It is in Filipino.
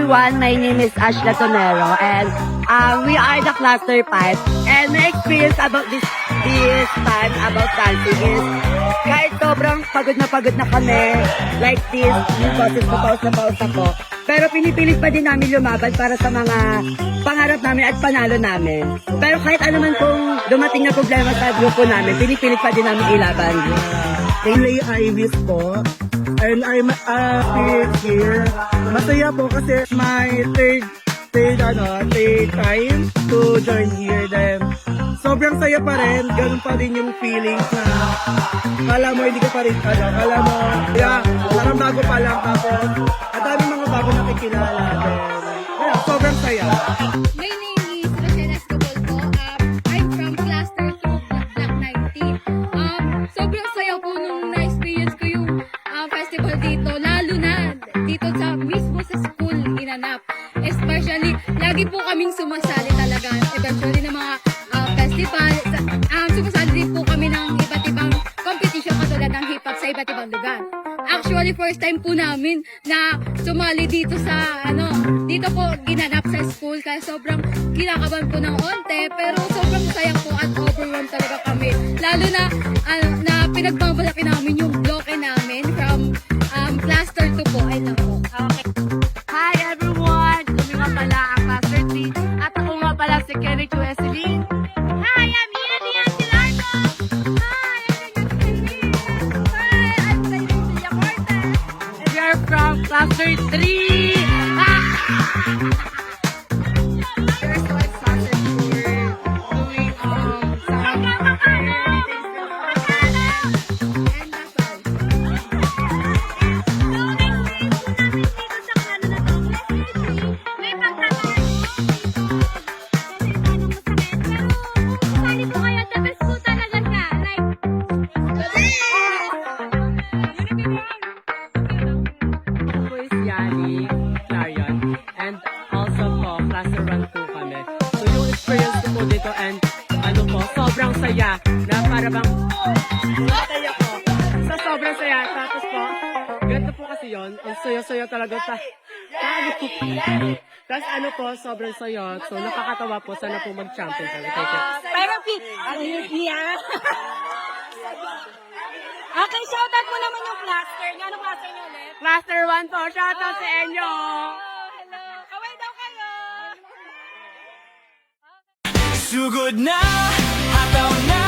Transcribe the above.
everyone, my name is Ashla Tonero and we are the Cluster 5 and my experience about this time about dancing is kahit sobrang pagod na kami like this, yung boses ko, paus ako. Pero pinipilit pa din namin lumaban para sa mga pangarap namin at panalo namin. Pero kahit ano man kung dumating na problema sa grupo namin, pinipilit pa din namin ilaban. Lay Ivis po. And I'm here. Masaya po kasi my third time to join here. Then, sobrang saya pa rin. Ganun pa rin yung feelings na kala mo hindi ka pa rin, kala mo, parang bago pa lang. Tapos, at daming mga bago nakikilala. Then, sobrang saya. My name is Rochelle Escobol po. I'm from Cluster 2, Block 19. Sobrang saya po nung na-experience ko yung festival dito, lalo na dito sa mismo sa school ginanap. Especially, lagi po kaming sumasali talaga. Eventually ng mga festival. Sumasali din po kami ng iba't ibang competition katulad ng hip-hop sa iba't ibang lugar. Actually, first time po namin na sumali dito sa, dito po ginanap sa school. Kaya sobrang kinakabahan po ng onte. Pero sobrang saya po at overwhelmed talaga kami. Lalo na, na pinagbabalaki namin yung bloke namin from Cluster 2 po. Ay lang po. Okay. Hi everyone! Kami nga pala ang Master 3 at ako nga pala si Kenny Wesley. Hi, I'm Ian Silardo. Hi, I'm Kenny. Hi, I'm Celia Cortez. We are from Cluster 3! We're so excited for doing some and that's all. Ako is Yani, Clarion, and also po, Cluster 1 po kami. So yung experience ko po dito and sobrang saya na para bang saya ko. Sa sobrang saya, tapos po, ganito po kasi yun, ang saya-saya talaga sa tapos po, sobrang saya. So nakakatawa po, sana po mag-champion kami. Thank you. Pero okay, shoutout mo naman yung cluster. Anong cluster niyo ulit? Cluster 1 po, shoutout sa inyo! Hello. Kaway daw kayo. Sugod na, hataw na